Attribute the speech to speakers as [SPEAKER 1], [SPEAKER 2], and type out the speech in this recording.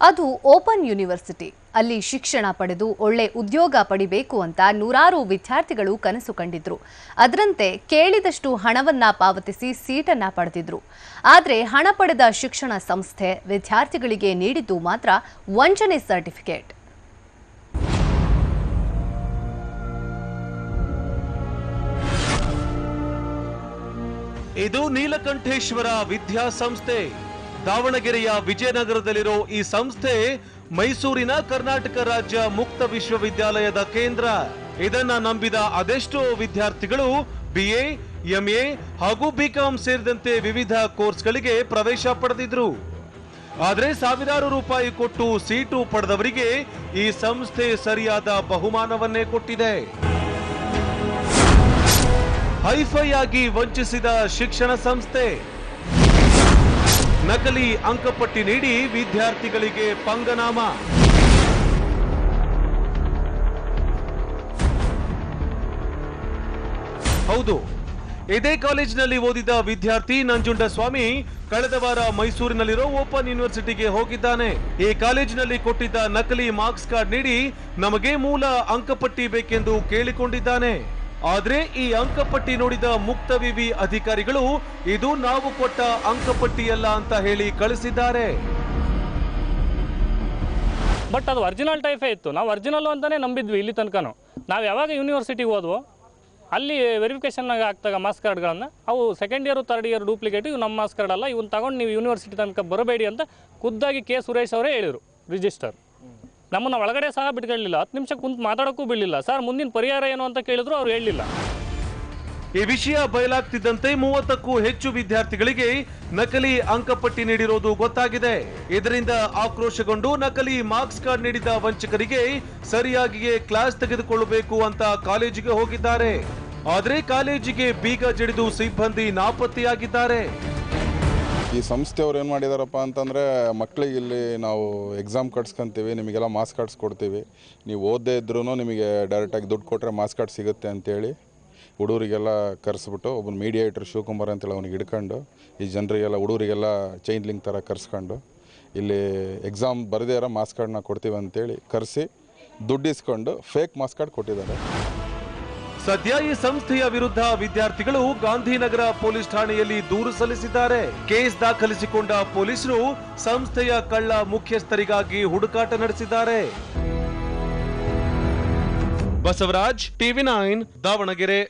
[SPEAKER 1] ಅದು open university. ಅಲ್ಲಿ ಶಿಕ್ಷಣ ಪಡೆದು ಒಳ್ಳೆ ಉದ್ಯೋಗ ಪಡಿಬೇಕು ಅಂತ ನೂರಾರು ವಿದ್ಯಾರ್ಥಿಗಳು ಕನಸು ಕಂಡಿದ್ರು. ಅದರಂತೆ ಕೇಳಿದಷ್ಟು ಹಣವನ್ನ ಪಾವತಿಸಿ ಸೀಟನ್ನ ಪಡೆದಿದ್ರು. ಆದರೆ ಹಣ ಪಡೆದ ಶಿಕ್ಷಣ ಸಂಸ್ಥೆ ವಿದ್ಯಾರ್ಥಿಗಳಿಗೆ ನೀಡಿದ್ದು ಮಾತ್ರ ವಂಚನೆ ಸರ್ಟಿಫಿಕೇಟ್.
[SPEAKER 2] ಇದು ನೀಲಕಂಠೇಶ್ವರ ವಿದ್ಯಾಸಂಸ್ಥೆ. ದಾವಣಗೆರೆಯ ವಿಜಯನಗರದಲ್ಲಿರೋ ಈ ಸಂಸ್ಥೆ ಮೈಸೂರಿನ ಕರ್ನಾಟಕ ರಾಜ್ಯ ಮುಕ್ತ ವಿಶ್ವವಿದ್ಯಾಲಯದ ಕೇಂದ್ರ. ಇದನ್ನ ನಂಬಿದ ಅದೆಷ್ಟೋ ವಿದ್ಯಾರ್ಥಿಗಳು BA, MA ಹಾಗೂ BCom ಸೇರಿದಂತೆ ವಿವಿಧ ಕೋರ್ಸ್ಗಳಿಗೆ ಪ್ರವೇಶ ಪಡೆದಿದ್ರು. ಆದರೆ ಸಾವಿರಾರು ರೂಪಾಯಿ ಕೊಟ್ಟು ಸೀಟು ಪಡೆದವರಿಗೆ ಈ ಸಂಸ್ಥೆ ಸರಿಯಾದ ಬಹುಮಾನವನ್ನೇ ಕೊಟ್ಟಿದೆ. ಹೈಫೈ ಆಗಿ ವಂಚಿಸಿದ ಶಿಕ್ಷಣ ಸಂಸ್ಥೆ. ನಕಲಿ ಅಂಕಪಟ್ಟಿ ನೀಡಿ ವಿದ್ಯಾರ್ಥಿಗಳಿಗೆ ಪಂಗನಾಮ. ಹೌದು, ಇದೇ ಕಾಲೇಜಿನಲ್ಲಿ ಓದಿದ ವಿದ್ಯಾರ್ಥಿ ನಂಜುಂಡಸ್ವಾಮಿ ಕಳೆದ ವಾರ ಮೈಸೂರಿನಲ್ಲಿರೋ ಓಪನ್ ಯೂನಿವರ್ಸಿಟಿಗೆ ಹೋಗಿದ್ದಾನೆ. ಈ ಕಾಲೇಜಿನಲ್ಲಿ ಕೊಟ್ಟಿದ್ದ ನಕಲಿ ಮಾರ್ಕ್ಸ್ ಕಾರ್ಡ್ ನೀಡಿ ನಮಗೆ ಮೂಲ ಅಂಕಪಟ್ಟಿ ಬೇಕೆಂದು ಕೇಳಿಕೊಂಡಿದ್ದಾನೆ. ಆದ್ರೆ ಈ ಅಂಕಪಟ್ಟಿ ನೋಡಿದ ಮುಕ್ತ ವಿವಿ ಅಧಿಕಾರಿಗಳು ಇದು ನಾವು ಕೊಟ್ಟ ಅಂಕಪಟ್ಟಿಯಲ್ಲ ಅಂತ ಹೇಳಿ ಕಳಿಸಿದ್ದಾರೆ.
[SPEAKER 3] ಬಟ್ ಅದು ಒರಿಜಿನಲ್ ಟೈಪೇ ಇತ್ತು. ನಾವು ಒರಿಜಿನಲ್ ಅಂತಾನೆ ನಂಬಿದ್ವಿ ಇಲ್ಲಿ ತನಕನೂ. ನಾವು ಯಾವಾಗ ಯೂನಿವರ್ಸಿಟಿಗೆ ಹೋದ್ವೋ ಅಲ್ಲಿ ವೆರಿಫಿಕೇಷನ್ನಾಗ ಆಗ್ತಾಗ ಮಾರ್ಕ್ಸ್ ಕಾರ್ಡ್ಗಳನ್ನು ಅವು second year third year duplicate, ಇವು ನಮ್ಮ ಮಾರ್ಕ್ಸ್ ಕಾರ್ಡ್ ಅಲ್ಲ, ಇವನ್ನ ತಗೊಂಡು ನೀವು ಯೂನಿವರ್ಸಿಟಿ ತನಕ ಬರಬೇಡಿ ಅಂತ ಖುದ್ದಾಗಿ ಕೆ ಸುರೇಶ್ ಅವರೇ ಹೇಳಿದರು. ರಿಜಿಸ್ಟರ್ ನಮ್ಮನ್ನು ಒಳಗಡೆ ಸಹ ಬಿಟ್ಕೊಳ್ಳಿಲ್ಲ, 10 ನಿಮಿಷ ಕುಂತು ಮಾತಾಡೋಕ್ಕೂ ಬಿಡಲಿಲ್ಲ. ಸರ್ ಮುಂದಿನ ಪರಿಹಾರ ಏನು ಅಂತ ಕೇಳಿದ್ರು, ಅವ್ರು ಹೇಳಲಿಲ್ಲ.
[SPEAKER 2] ಈ ವಿಷಯ ಬಯಲಾಗ್ತಿದ್ದಂತೆ 30ಕ್ಕೂ ಹೆಚ್ಚು ವಿದ್ಯಾರ್ಥಿಗಳಿಗೆ ನಕಲಿ ಅಂಕಪಟ್ಟಿ ನೀಡಿರೋದು ಗೊತ್ತಾಗಿದೆ. ಇದರಿಂದ ಆಕ್ರೋಶಗೊಂಡು ನಕಲಿ ಮಾರ್ಕ್ಸ್ ಕಾರ್ಡ್ ನೀಡಿದ ವಂಚಕರಿಗೆ ಸರಿಯಾಗಿಯೇ ಕ್ಲಾಸ್ ತೆಗೆದುಕೊಳ್ಳಬೇಕು ಅಂತ ಕಾಲೇಜಿಗೆ ಹೋಗಿದ್ದಾರೆ. ಆದರೆ ಕಾಲೇಜಿಗೆ ಬೀಗ ಜಡಿದು ಸಿಬ್ಬಂದಿ ನಾಪತ್ತೆಯಾಗಿದ್ದಾರೆ.
[SPEAKER 4] ಈ ಸಂಸ್ಥೆಯವ್ರು ಏನು ಮಾಡಿದಾರಪ್ಪ ಅಂತಂದರೆ, ಮಕ್ಕಳಿಗೆ ಇಲ್ಲಿ ನಾವು ಎಕ್ಸಾಮ್ ಕಟ್ಸ್ಕೊಂತೀವಿ, ನಿಮಗೆಲ್ಲ ಮಾರ್ಕ್ಸ್ ಕಾರ್ಡ್ಸ್ ಕೊಡ್ತೀವಿ, ನೀವು ಓದದೇ ಇದ್ರೂ ನಿಮಗೆ ಡೈರೆಕ್ಟಾಗಿ ದುಡ್ಡು ಕೊಟ್ಟರೆ ಮಾರ್ಕ್ಸ್ ಕಾರ್ಡ್ ಸಿಗುತ್ತೆ ಅಂತೇಳಿ ಹುಡುಗರಿಗೆಲ್ಲ ಕರೆಸ್ಬಿಟ್ಟು ಒಬ್ಬನು ಮೀಡಿಯೇಟರ್ ಶಿವಕುಮಾರ್ ಅಂತೇಳಿ ಅವ್ನಿಗೆ ಹಿಡ್ಕೊಂಡು ಈ ಜನರಿಗೆಲ್ಲ ಹುಡುಗರಿಗೆಲ್ಲ ಚೈನ್ ಲಿಂಕ್ ಥರ ಕರೆಸ್ಕೊಂಡು ಇಲ್ಲಿ ಎಕ್ಸಾಮ್ ಬರದೇ ಇರೋ ಮಾರ್ಕ್ಸ್ ಕಾರ್ಡ್ನ ಕೊಡ್ತೀವಿ ಅಂತೇಳಿ ಕರೆಸಿ ದುಡ್ಡು ಇಸ್ಕೊಂಡು ಫೇಕ್ ಮಾರ್ಕ್ಸ್ ಕಾರ್ಡ್ ಕೊಟ್ಟಿದ್ದಾರೆ.
[SPEAKER 2] ಸದ್ಯ ಈ ಸಂಸ್ಥೆಯ ವಿರುದ್ಧ ವಿದ್ಯಾರ್ಥಿಗಳು ಗಾಂಧಿನಗರ ಪೊಲೀಸ್ ಠಾಣೆಯಲ್ಲಿ ದೂರು ಸಲ್ಲಿಸಿದ್ದಾರೆ. ಕೇಸ್ ದಾಖಲಿಸಿಕೊಂಡ ಪೊಲೀಸರು ಸಂಸ್ಥೆಯ ಕಳ್ಳ ಮುಖ್ಯಸ್ಥರಿಗಾಗಿ ಹುಡುಕಾಟ ನಡೆಸಿದ್ದಾರೆ. ಬಸವರಾಜ್, TV9 ದಾವಣಗೆರೆ.